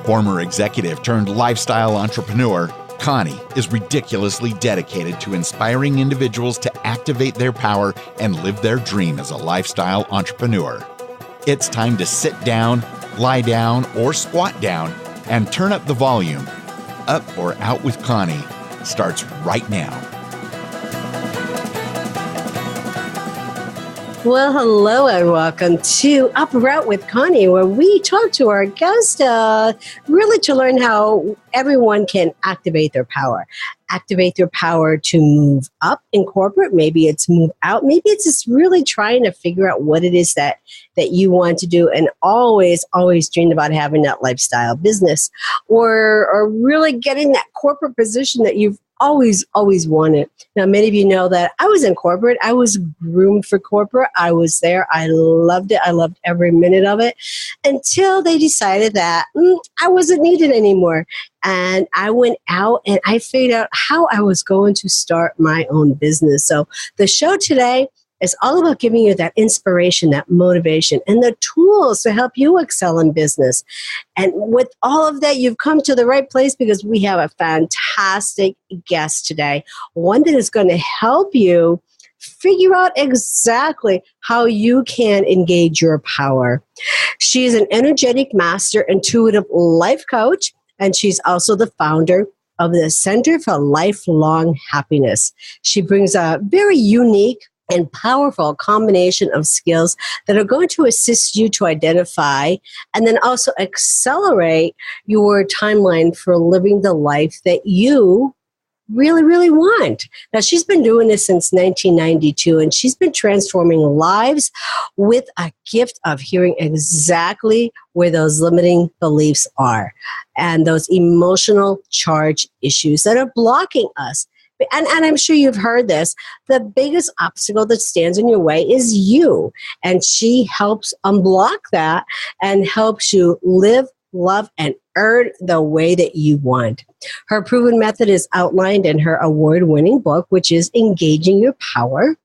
Former executive turned lifestyle entrepreneur, Connie is ridiculously dedicated to inspiring individuals to activate their power and live their dream as a lifestyle entrepreneur. It's time to sit down, lie down, or squat down and turn up the volume. Up or Out with Connie starts right now. Well, hello and welcome to Up or Out with Connie, where we talk to our guest really to learn how everyone can activate their power. Activate their power to move up in corporate. Maybe it's move out. Maybe it's just really trying to figure out what it is that you want to do, and always dreamed about having that lifestyle business or really getting that corporate position that you've always wanted. Now, many of you know that I was in corporate. I was groomed for corporate. I was there. I loved it. I loved every minute of it until they decided that I wasn't needed anymore. And I went out and I figured out how I was going to start my own business. So the show today is all about giving you that inspiration, that motivation, and the tools to help you excel in business. And with all of that, you've come to the right place because we have a fantastic guest today, one that is going to help you figure out exactly how you can engage your power. She is an energetic master, intuitive life coach, and she's also the founder of the Center for Lifelong Happiness. She brings a very unique and powerful combination of skills that are going to assist you to identify and then also accelerate your timeline for living the life that you really want. Now, she's been doing this since 1992, and she's been transforming lives with a gift of hearing exactly where those limiting beliefs are and those emotional charge issues that are blocking us. And I'm sure you've heard this. The biggest obstacle that stands in your way is you. And she helps unblock that and helps you live, love, and earn the way that you want. Her proven method is outlined in her award-winning book, which is Engaging Your Power.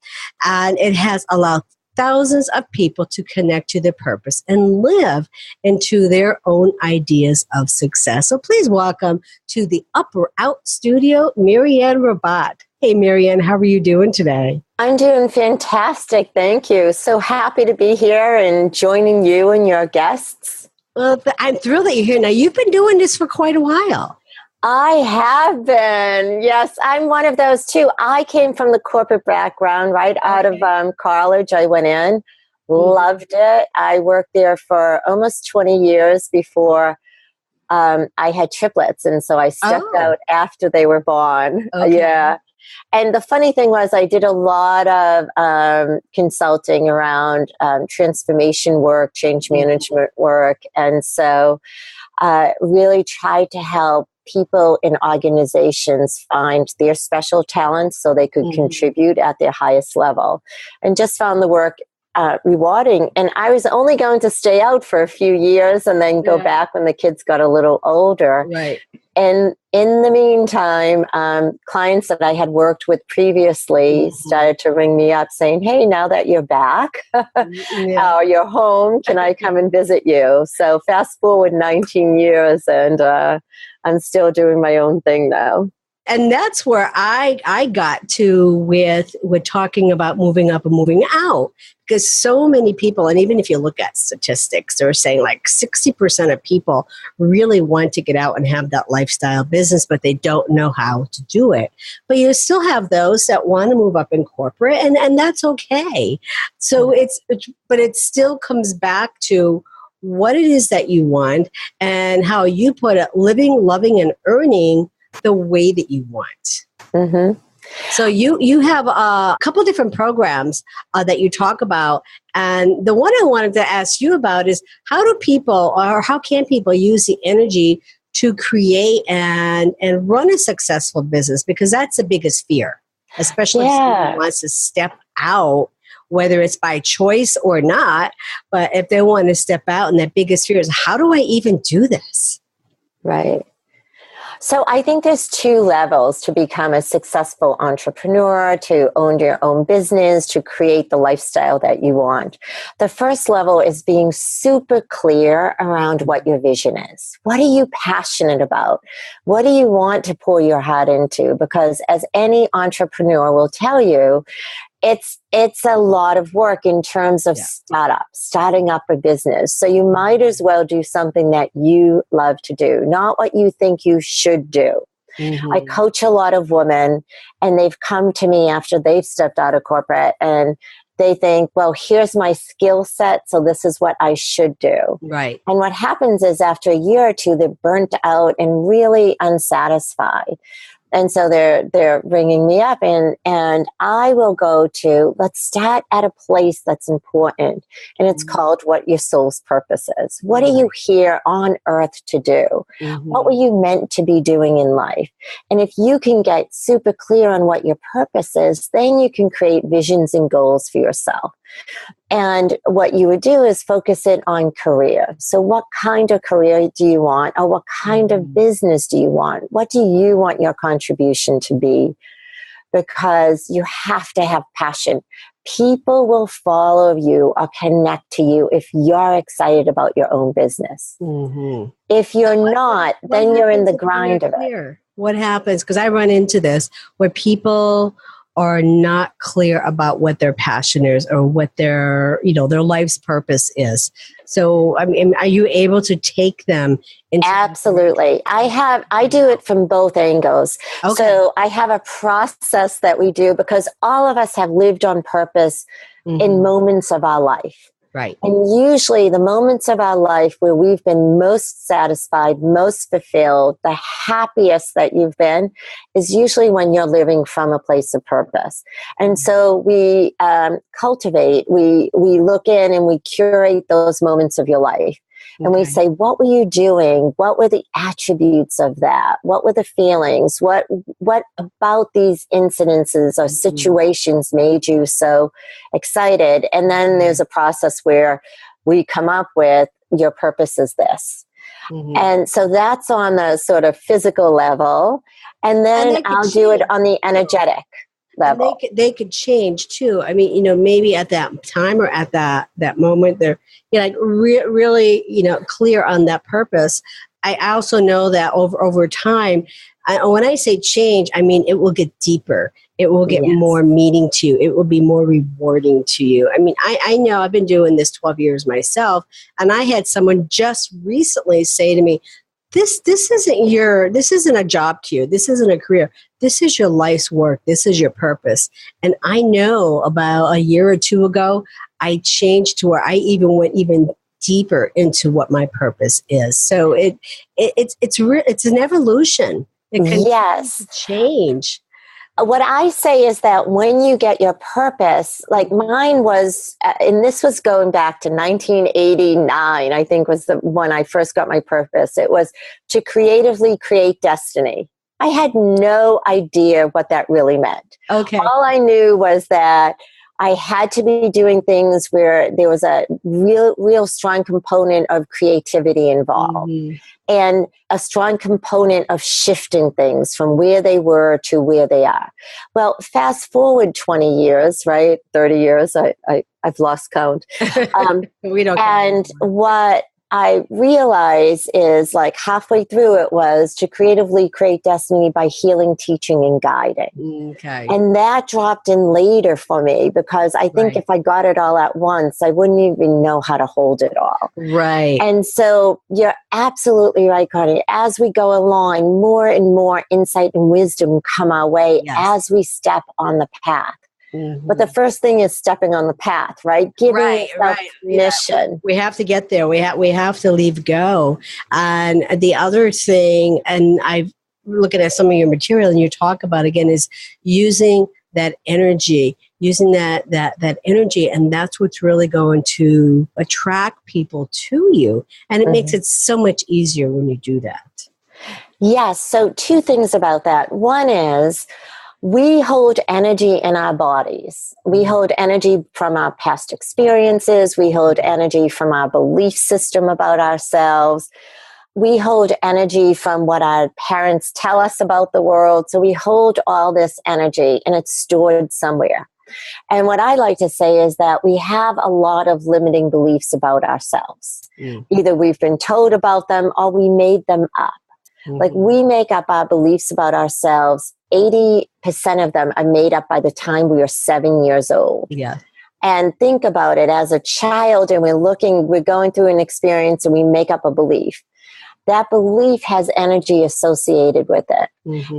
And it has allowed thousands of people to connect to their purpose and live into their own ideas of success. So please welcome to the Up or Out studio, Mary Ann Robbat. Hey, Mary Ann, how are you doing today? I'm doing fantastic. Thank you. So happy to be here and joining you and your guests. Well, I'm thrilled that you're here. Now, you've been doing this for quite a while. I have been. Yes, I'm one of those too. I came from the corporate background right out of college. I went in, loved it. I worked there for almost 20 years before I had triplets. And so I stepped out after they were born. Okay. Yeah. And the funny thing was I did a lot of consulting around transformation work, change management work. And so really tried to help people in organizations find their special talents so they could contribute at their highest level, and just found the work rewarding. And I was only going to stay out for a few years and then go back when the kids got a little older. Right. And in the meantime, clients that I had worked with previously started to ring me up saying, hey, now that you're back, or you're home, can I come and visit you? So fast forward 19 years and I'm still doing my own thing now. And that's where I got to with talking about moving up and moving out, because so many people, and even if you look at statistics, they're saying like 60% of people really want to get out and have that lifestyle business, but they don't know how to do it. But you still have those that want to move up in corporate, and that's okay. So but it still comes back to what it is that you want and how you put it, living, loving, and earning the way that you want. Mm-hmm. So you have a couple different programs that you talk about. And the one I wanted to ask you about is how can people use the energy to create and run a successful business? Because that's the biggest fear, especially if someone wants to step out, whether it's by choice or not. But if they want to step out, and that biggest fear is, how do I even do this? Right. So I think there's two levels to become a successful entrepreneur, to own your own business, to create the lifestyle that you want. The first level is being super clear around what your vision is. What are you passionate about? What do you want to pour your heart into? Because as any entrepreneur will tell you, it's a lot of work in terms of starting up a business. So you might as well do something that you love to do, not what you think you should do. Mm-hmm. I coach a lot of women, and they've come to me after they've stepped out of corporate, and they think, well, here's my skill set, so this is what I should do. Right. And what happens is after a year or two, they're burnt out and really unsatisfied. And so they're ringing me up, and I will go to, let's start at a place that's important. And it's called what your soul's purpose is. What are you here on earth to do? Mm-hmm. What were you meant to be doing in life? And if you can get super clear on what your purpose is, then you can create visions and goals for yourself. And what you would do is focus it on career. So what kind of career do you want? Or what kind of business do you want? What do you want your contribution to be? Because you have to have passion. People will follow you or connect to you if you're excited about your own business. Mm-hmm. If you're not, then you're in the grind of it. What happens? Because I run into this where people are not clear about what their passion is or what their life's purpose is. So, I mean, are you able to take them into? Absolutely. I do it from both angles. Okay. So I have a process that we do because all of us have lived on purpose in moments of our life. Right. And usually the moments of our life where we've been most satisfied, most fulfilled, the happiest that you've been is usually when you're living from a place of purpose. And so we cultivate, we look in and we curate those moments of your life. And we say, what were you doing? What were the attributes of that? What were the feelings? What about these incidences or situations made you so excited? And then there's a process where we come up with, your purpose is this. Mm-hmm. And so that's on the sort of physical level. And then I'll do it on the energetic level. They could change too. I mean, maybe at that time or at that moment, they're really, clear on that purpose. I also know that over time, when I say change, I mean, it will get deeper. It will get more meaning to you. It will be more rewarding to you. I mean, I know I've been doing this 12 years myself, and I had someone just recently say to me, this isn't a job to you. This isn't a career. This is your life's work. This is your purpose. And I know about a year or two ago, I changed to where I even went even deeper into what my purpose is. So it's an evolution. It continues to change. What I say is that when you get your purpose, like mine was, and this was going back to 1989, I think was when I first got my purpose. It was to creatively create destiny. I had no idea what that really meant. Okay. All I knew was that I had to be doing things where there was a real strong component of creativity involved. Mm-hmm. And a strong component of shifting things from where they were to where they are. Well, fast forward 20 years, right? 30 years, I've lost count. We don't. And what I realize is like halfway through it was to creatively create destiny by healing, teaching, and guiding. Okay. And that dropped in later for me because I think if I got it all at once, I wouldn't even know how to hold it all. Right. And so you're absolutely right, Connie. As we go along, more and more insight and wisdom come our way as we step on the path. Mm-hmm. But the first thing is stepping on the path, right? Giving yourself permission. Yeah. We have to get there. We have to leave go. And the other thing, and I'm looking at some of your material, and you talk about again, is using that energy, that energy, and that's what's really going to attract people to you. And it makes it so much easier when you do that. Yes. So two things about that. One is, we hold energy in our bodies. We hold energy from our past experiences. We hold energy from our belief system about ourselves. We hold energy from what our parents tell us about the world. So we hold all this energy and it's stored somewhere. And what I like to say is that we have a lot of limiting beliefs about ourselves. Either we've been told about them or we made them up. Like we make up our beliefs about ourselves. 80% of them are made up by the time we are 7 years old. Yeah. And think about it as a child, and we're going through an experience and we make up a belief. That belief has energy associated with it.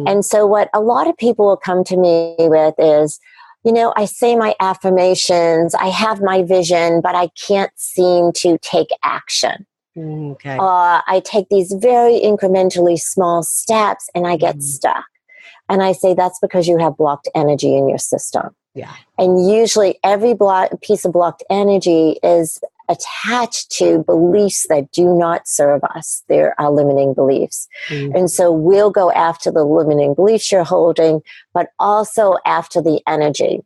And so what a lot of people will come to me with is, I say my affirmations, I have my vision, but I can't seem to take action. Okay. I take these very incrementally small steps and I get stuck. And I say that's because you have blocked energy in your system. Yeah. And usually every piece of blocked energy is attached to beliefs that do not serve us. They're our limiting beliefs. And so we'll go after the limiting beliefs you're holding, but also after the energy.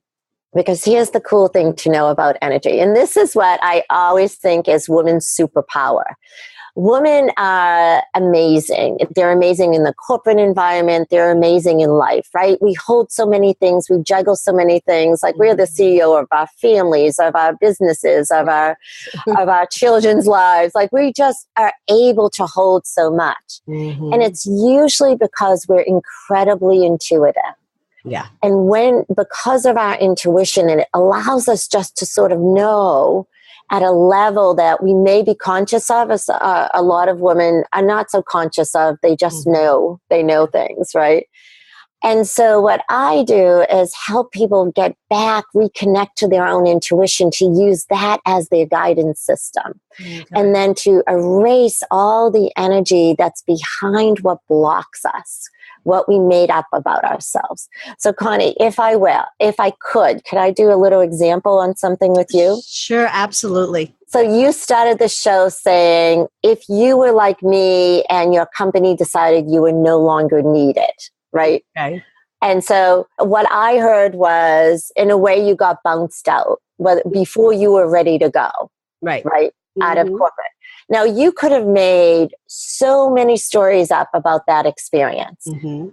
Because here's the cool thing to know about energy. And this is what I always think is women's superpower. Women are amazing. They're amazing in the corporate environment. They're amazing in life, right? We hold so many things. We juggle so many things. Like we're the CEO of our families, of our businesses, of our children's lives. Like we just are able to hold so much. And it's usually because we're incredibly intuitive. Yeah. And because of our intuition, and it allows us just to sort of know at a level that we may be conscious of, a lot of women are not so conscious of. They just know, they know things, right? And so what I do is help people get back, reconnect to their own intuition, to use that as their guidance system. And then to erase all the energy that's behind what blocks us, what we made up about ourselves. So Connie, if I could I do a little example on something with you? Sure, absolutely. So you started the show saying, if you were like me and your company decided you were no longer needed, right? Okay. And so what I heard was, in a way, you got bounced out before you were ready to go. Right? Out of corporate. Now, you could have made so many stories up about that experience.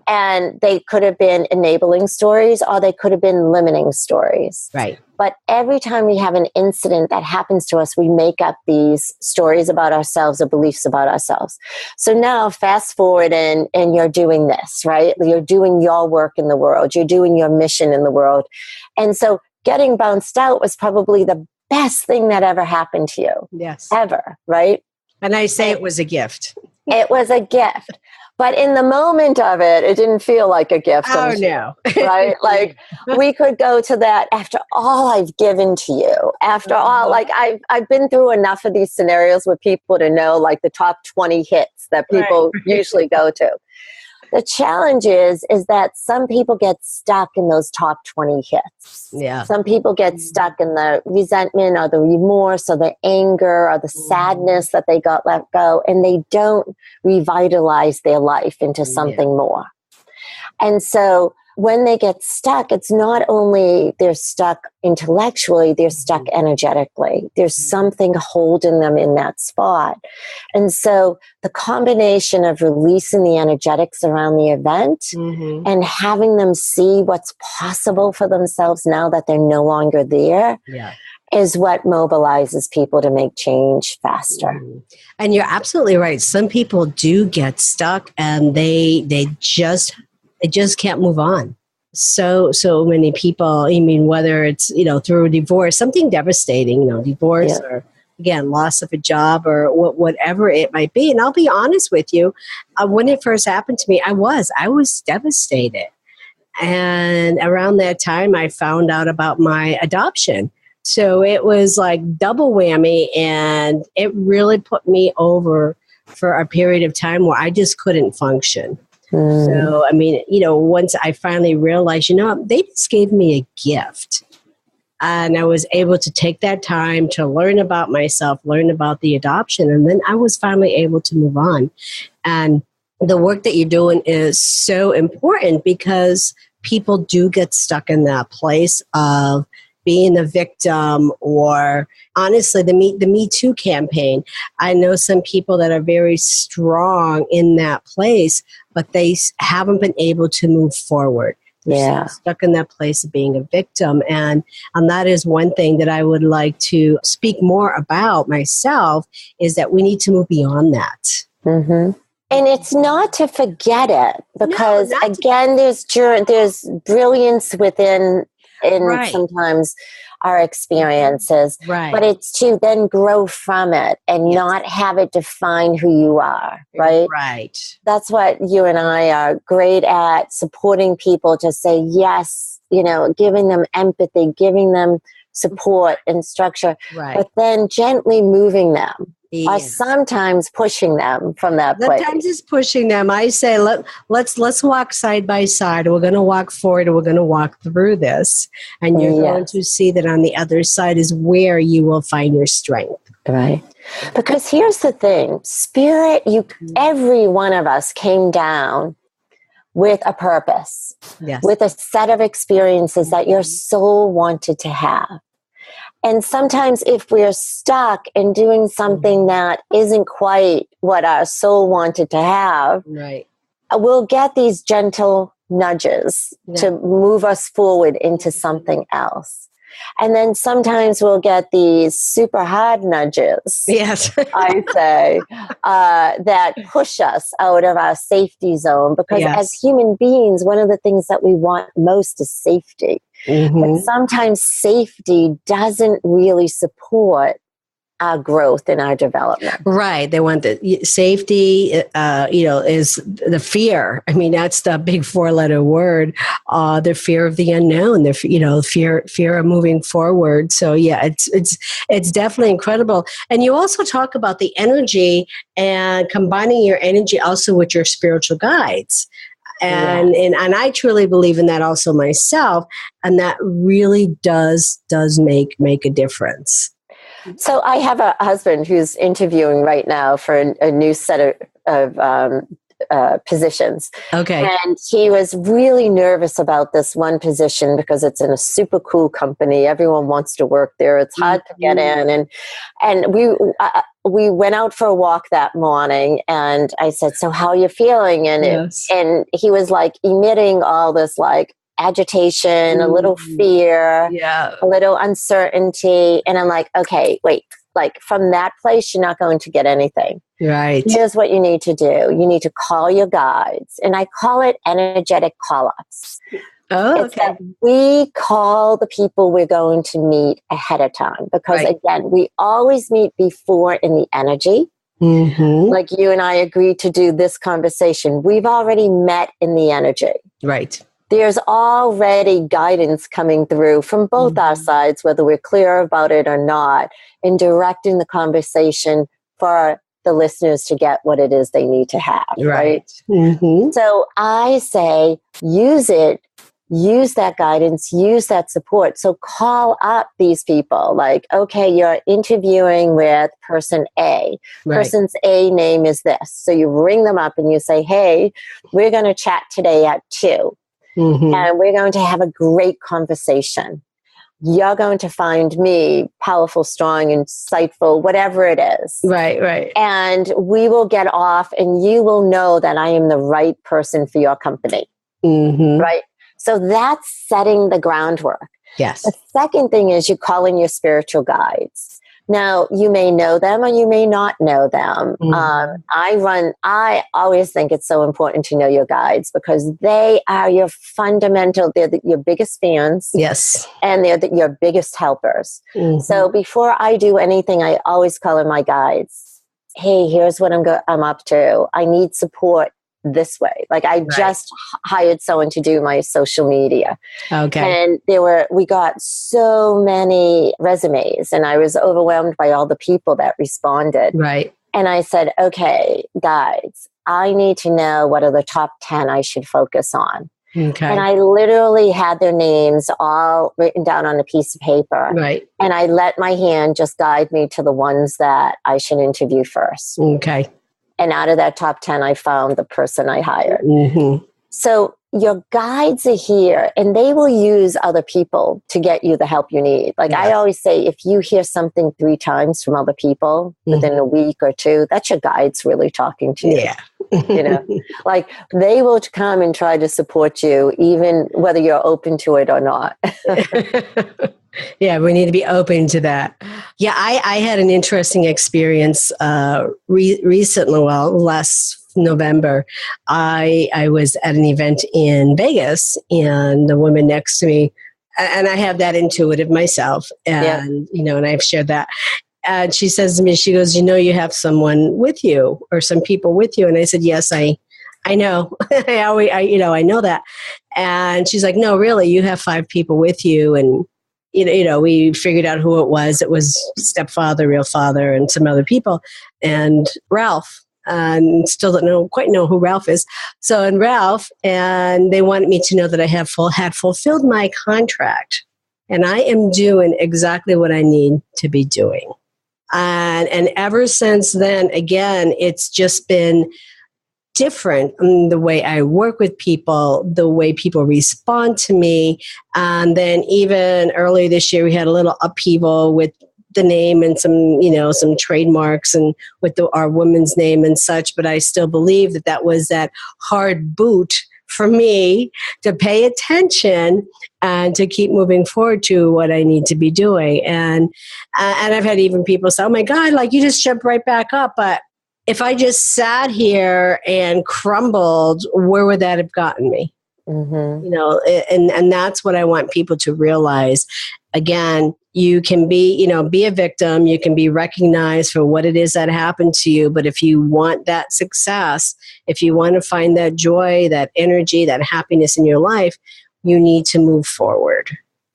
And they could have been enabling stories, or they could have been limiting stories. Right. But every time we have an incident that happens to us, we make up these stories about ourselves or beliefs about ourselves. So now fast forward and you're doing this, right? You're doing your work in the world. You're doing your mission in the world. And so getting bounced out was probably the best thing that ever happened to you. Yes. Ever, right? And I say it was a gift. It was a gift. But in the moment of it, it didn't feel like a gift. Oh, no. Right? Like we could go to that after all I've given to you. After all, like I've been through enough of these scenarios with people to know like the top 20 hits that people usually go to. The challenge is that some people get stuck in those top 20 hits. Yeah. Some people get stuck in the resentment or the remorse or the anger or the sadness that they got let go, and they don't revitalize their life into something more. And so when they get stuck, it's not only they're stuck intellectually, they're stuck energetically. There's something holding them in that spot. And so the combination of releasing the energetics around the event and having them see what's possible for themselves now that they're no longer there is what mobilizes people to make change faster. And you're absolutely right. Some people do get stuck and they just can't move on. So many people, I mean, whether it's, through a divorce, something devastating, divorce or, again, loss of a job or whatever it might be. And I'll be honest with you, when it first happened to me, I was devastated. And around that time, I found out about my adoption. So it was like double whammy, and it really put me over for a period of time where I just couldn't function. So, I mean, once I finally realized, they just gave me a gift. And I was able to take that time to learn about myself, learn about the adoption. And then I was finally able to move on. And the work that you're doing is so important because people do get stuck in that place of being a victim, or honestly, the Me Too campaign. I know some people that are very strong in that place, but they haven't been able to move forward. They're stuck in that place of being a victim. And that is one thing that I would like to speak more about myself, is that we need to move beyond that. Mm-hmm. And it's not to forget it, because again, there's brilliance within sometimes our experiences, but it's to then grow from it and not have it define who you are, right? Right. That's what you and I are great at, supporting people to say yes, giving them empathy, giving them support and structure, but then gently moving them. Or sometimes pushing them from that place. Sometimes it's pushing them. I say, let's walk side by side. We're going to walk forward, and we're going to walk through this. And you're going to see that on the other side is where you will find your strength. Right. Because here's the thing. Spirit, every one of us came down with a purpose, with a set of experiences that your soul wanted to have. And sometimes if we're stuck in doing something that isn't quite what our soul wanted to have, we'll get these gentle nudges to move us forward into something else. And then sometimes we'll get these super hard nudges, I say, that push us out of our safety zone. Because as human beings, one of the things that we want most is safety. But sometimes safety doesn't really support our growth and our development. Right. They want the safety, is the fear. I mean, that's the big 4-letter word, the fear of the unknown, the fear of moving forward. So it's definitely incredible. And you also talk about the energy and combining your energy also with your spiritual guides. And I truly believe in that also myself. And that really does make a difference. So I have a husband who's interviewing right now for a new set of positions. Okay. And he was really nervous about this one position because it's in a super cool company. Everyone wants to work there. It's hard to get in. And we went out for a walk that morning, and I said, so how are you feeling? And and he was like emitting all this like agitation, a little fear, a little uncertainty. And I'm like, okay, wait, like from that place, you're not going to get anything. Right. Here's what you need to do. You need to call your guides. And I call it energetic call-ups. Oh, it's that we call the people we're going to meet ahead of time. Because again, we always meet before in the energy. Like you and I agreed to do this conversation. We've already met in the energy. Right. There's already guidance coming through from both our sides, whether we're clear about it or not, in directing the conversation for the listeners to get what it is they need to have. Right. So I say, use it, use that guidance, use that support. So call up these people like, okay, you're interviewing with person A. Person's A name is this. So you ring them up and you say, hey, we're going to chat today at 2. And we're going to have a great conversation. You're going to find me powerful, strong, insightful, whatever it is. Right. And we will get off and you will know that I am the right person for your company. Right. So that's setting the groundwork. Yes. The second thing is you call in your spiritual guides. Now, you may know them or you may not know them. I always think it's so important to know your guides because they are your fundamental, your biggest fans. Yes. And they're your biggest helpers. So before I do anything, I always call in my guides. Hey, here's what I'm up to. I need support this way. Like I just hired someone to do my social media. Okay. And we got so many resumes and I was overwhelmed by all the people that responded. Right. And I said, okay, guys, I need to know what are the top 10 I should focus on. Okay. And I literally had their names all written down on a piece of paper. Right. And I let my hand just guide me to the ones that I should interview first. Okay. And out of that top 10, I found the person I hired. So your guides are here and they will use other people to get you the help you need. Like I always say, if you hear something 3 times from other people within a week or 2, that's your guides really talking to you. Yeah. You know, like they will come and try to support you, even whether you're open to it or not. Yeah, we need to be open to that. Yeah, I had an interesting experience recently, last November. I was at an event in Vegas, and the woman next to me, and I have that intuitive myself, and and I've shared that. And she says to me, she goes, you have someone with you or some people with you. And I said, yes, I know. I know that. And she's like, no, really, you have 5 people with you. And, we figured out who it was. It was stepfather, real father, and some other people. And Ralph, and still don't quite know who Ralph is. So, and Ralph, and they wanted me to know that I had fulfilled my contract. And I am doing exactly what I need to be doing. And ever since then, again, it's just been different in the way I work with people, the way people respond to me. And then even earlier this year, we had a little upheaval with the name and some trademarks and with our woman's name and such. But I still believe that was that hard boot for me to pay attention and to keep moving forward to what I need to be doing. And I've had even people say, oh my God, like you just jumped right back up. But if I just sat here and crumbled, where would that have gotten me? Mm-hmm. And that's what I want people to realize. Again, you can be a victim. You can be recognized for what it is that happened to you. But if you want that success, if you want to find that joy, that energy, that happiness in your life, you need to move forward.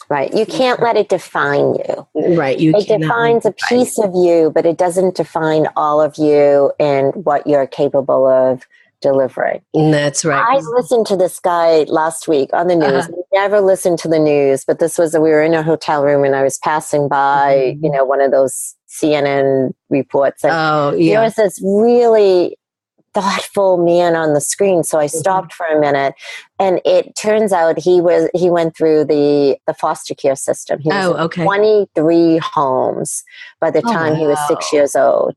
Right. You can't let it define you. Right. It defines a piece of you, but it doesn't define all of you and what you're capable of delivering. That's right. I listened to this guy last week on the news. Never listened to the news, but we were in a hotel room and I was passing by, one of those CNN reports. And there was this really thoughtful man on the screen. So I stopped for a minute, and it turns out he went through the foster care system. He was in 23 homes by the time he was 6 years old.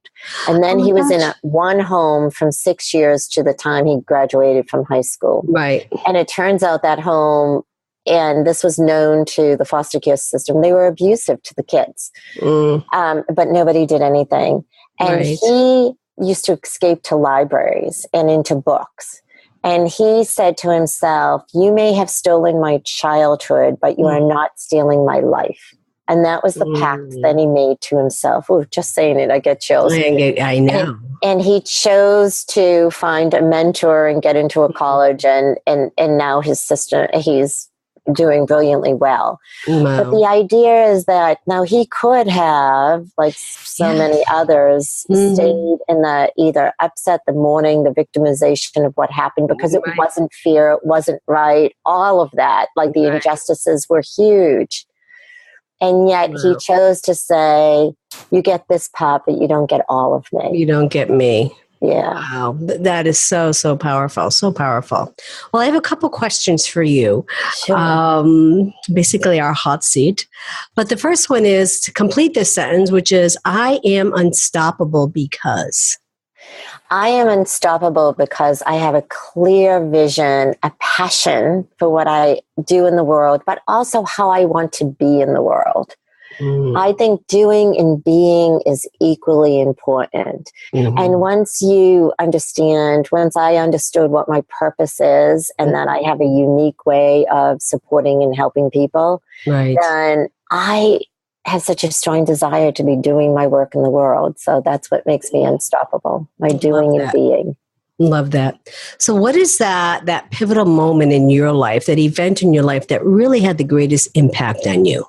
And then he was in one home from 6 years to the time he graduated from high school. Right. And it turns out that home, and this was known to the foster care system, they were abusive to the kids. But nobody did anything. And he used to escape to libraries and into books. And he said to himself, you may have stolen my childhood, but you are not stealing my life. And that was the pact that he made to himself. Oh, just saying it, I get chills. I know. And he chose to find a mentor and get into a college. And now he's doing brilliantly well. Wow. But the idea is that now he could have, like so many others, stayed in the either upset, the mourning, the victimization of what happened because it wasn't fair, it wasn't right, all of that. Like the injustices were huge. And yet he chose to say, you get this part, but you don't get all of me. You don't get me. Yeah. Wow. That is so, so powerful. So powerful. Well, I have a couple questions for you. Sure. Basically our hot seat. But the first one is to complete this sentence, which is, I am unstoppable because. I am unstoppable because I have a clear vision, a passion for what I do in the world, but also how I want to be in the world. I think doing and being is equally important. And once I understood what my purpose is and that I have a unique way of supporting and helping people, then I have such a strong desire to be doing my work in the world. So that's what makes me unstoppable, my doing and being. Love that. So what is that pivotal moment in your life, that event in your life that really had the greatest impact on you?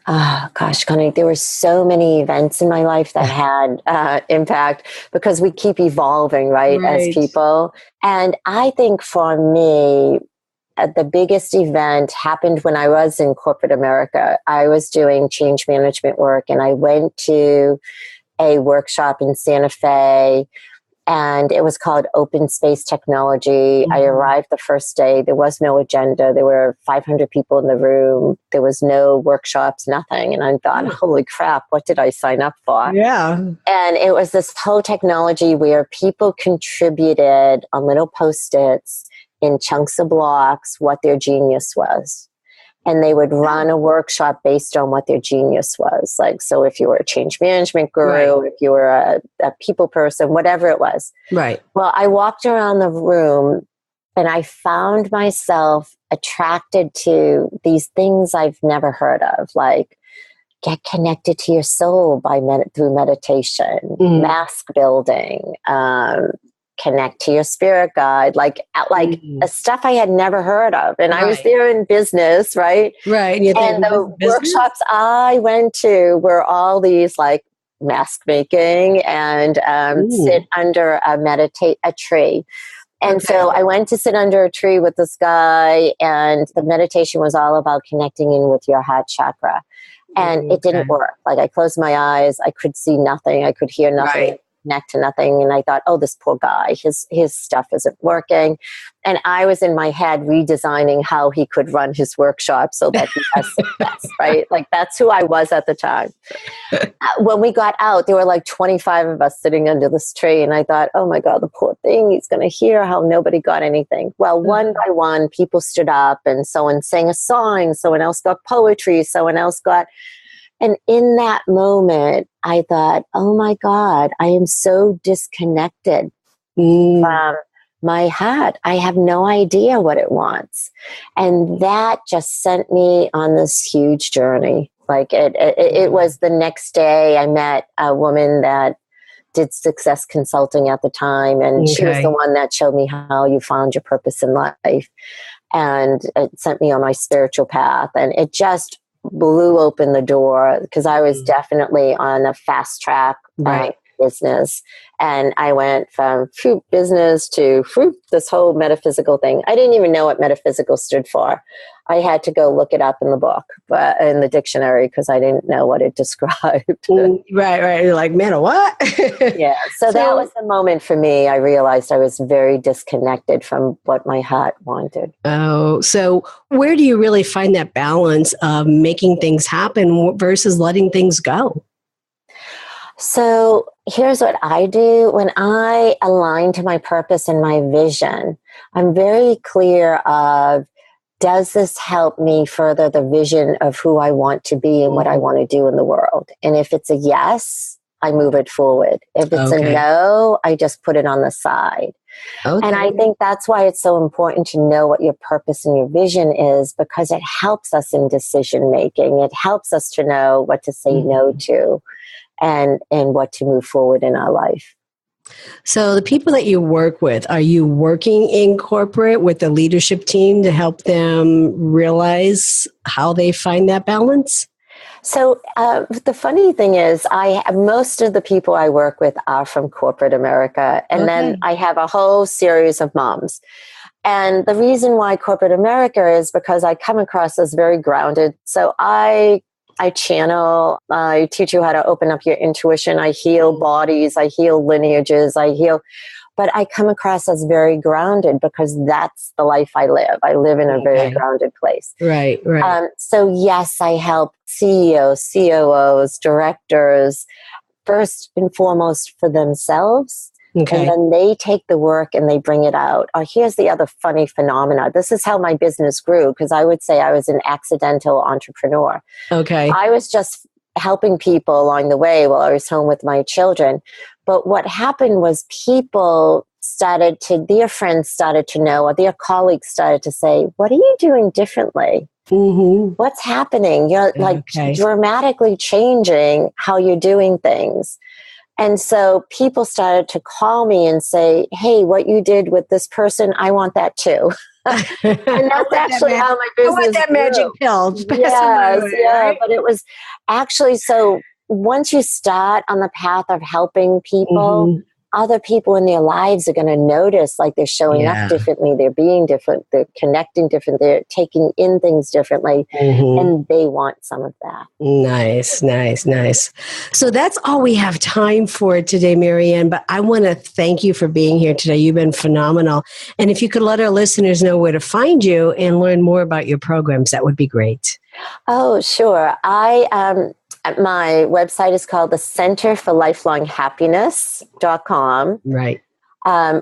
Oh, gosh, Connie, there were so many events in my life that had impact because we keep evolving, right, as people. And I think for me, the biggest event happened when I was in corporate America. I was doing change management work, and I went to a workshop in Santa Fe And it was called Open Space Technology. I arrived the first day. There was no agenda. There were 500 people in the room. There was no workshops, nothing. And I thought, holy crap, what did I sign up for? Yeah. And it was this whole technology where people contributed on little Post-its in chunks of blocks what their genius was. And they would run a workshop based on what their genius was. Like, so if you were a change management guru, if you were a people person, whatever it was. Right. Well, I walked around the room and I found myself attracted to these things I've never heard of, like get connected to your soul through meditation, mask building, connect to your spirit guide, like stuff I had never heard of. And I was there in business, right? Right. And the workshops I went to were all these like mask making and sit under a tree. And so I went to sit under a tree with this guy, and the meditation was all about connecting in with your heart chakra. And it didn't work. Like I closed my eyes, I could see nothing, I could hear nothing. Connect to nothing. And I thought, oh, this poor guy, his stuff isn't working. And I was in my head redesigning how he could run his workshop so that he has success, right? Like that's who I was at the time. When we got out, there were like 25 of us sitting under this tree. And I thought, oh my God, the poor thing, he's going to hear how nobody got anything. Well, one by one, people stood up and someone sang a song, someone else got poetry, someone else got... And in that moment, I thought, oh my God, I am so disconnected from my heart. I have no idea what it wants. And that just sent me on this huge journey. Like it was the next day I met a woman that did success consulting at the time. And she was the one that showed me how you found your purpose in life. And it sent me on my spiritual path. And it just blew open the door because I was definitely on a fast track business. And I went from fruit business to this whole metaphysical thing. I didn't even know what metaphysical stood for. I had to go look it up in the book, but in the dictionary, because I didn't know what it described. Right. You're like, man, what? Yeah. So that was the moment for me. I realized I was very disconnected from what my heart wanted. Oh, so where do you really find that balance of making things happen versus letting things go? So here's what I do. When I align to my purpose and my vision, I'm very clear of, does this help me further the vision of who I want to be and what I want to do in the world? And if it's a yes, I move it forward. If it's a no, I just put it on the side. And I think that's why it's so important to know what your purpose and your vision is, because it helps us in decision making. It helps us to know what to say no to and what to move forward in our life. So the people that you work with, are you working in corporate with the leadership team to help them realize how they find that balance? So the funny thing is, most of the people I work with are from corporate America. And then I have a whole series of moms. And the reason why corporate America is because I come across as very grounded. So I channel, I teach you how to open up your intuition. I heal bodies, I heal lineages, but I come across as very grounded because that's the life I live. I live in a very grounded place. Right. So yes, I help CEOs, COOs, directors, first and foremost for themselves. And then they take the work and they bring it out. Here's the other funny phenomena. This is how my business grew, because I would say I was an accidental entrepreneur. I was just helping people along the way while I was home with my children. But what happened was their friends started to know, or their colleagues started to say, what are you doing differently? What's happening? You're dramatically changing how you're doing things. And so people started to call me and say, hey, what you did with this person, I want that too. And that's actually how my business I want that magic pill. Yes, but it was actually, so once you start on the path of helping people, other people in their lives are going to notice, like they're showing up differently, they're being different, they're connecting different, they're taking in things differently, and they want some of that. Nice, nice, nice. So that's all we have time for today, Mary Ann, but I want to thank you for being here today. You've been phenomenal. And if you could let our listeners know where to find you and learn more about your programs, that would be great. Oh, sure. My website is called the Center for Lifelong Happiness.com. Right.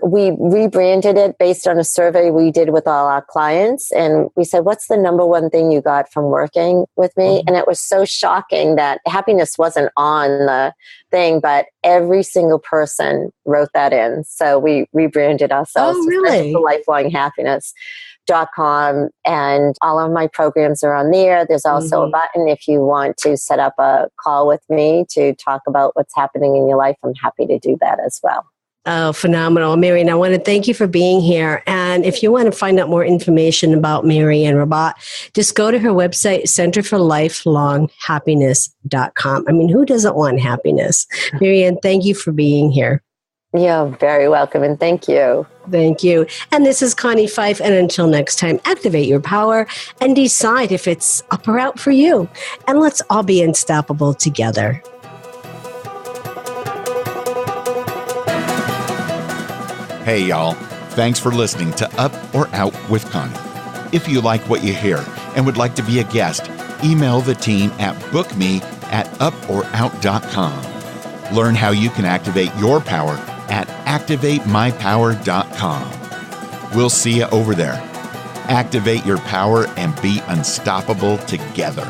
We rebranded it based on a survey we did with all our clients. And we said, what's the number one thing you got from working with me? And it was so shocking that happiness wasn't on the thing, but every single person wrote that in. So we rebranded ourselves to Center for Lifelong Happiness.com, and all of my programs are on there. There's also a button if you want to set up a call with me to talk about what's happening in your life. I'm happy to do that as well. Oh, phenomenal. Mary Ann, I want to thank you for being here. And if you want to find out more information about Mary Ann Robbat, just go to her website, centerforlifelonghappiness.com. I mean, who doesn't want happiness? Mary Ann, thank you for being here. You're very welcome, and thank you. Thank you. And this is Connie Fife. And until next time, activate your power and decide if it's up or out for you. And let's all be unstoppable together. Hey, y'all. Thanks for listening to Up or Out with Connie. If you like what you hear and would like to be a guest, email the team at bookme@uporout.com. Learn how you can activate your power at activatemypower.com. We'll see you over there. Activate your power and be unstoppable together.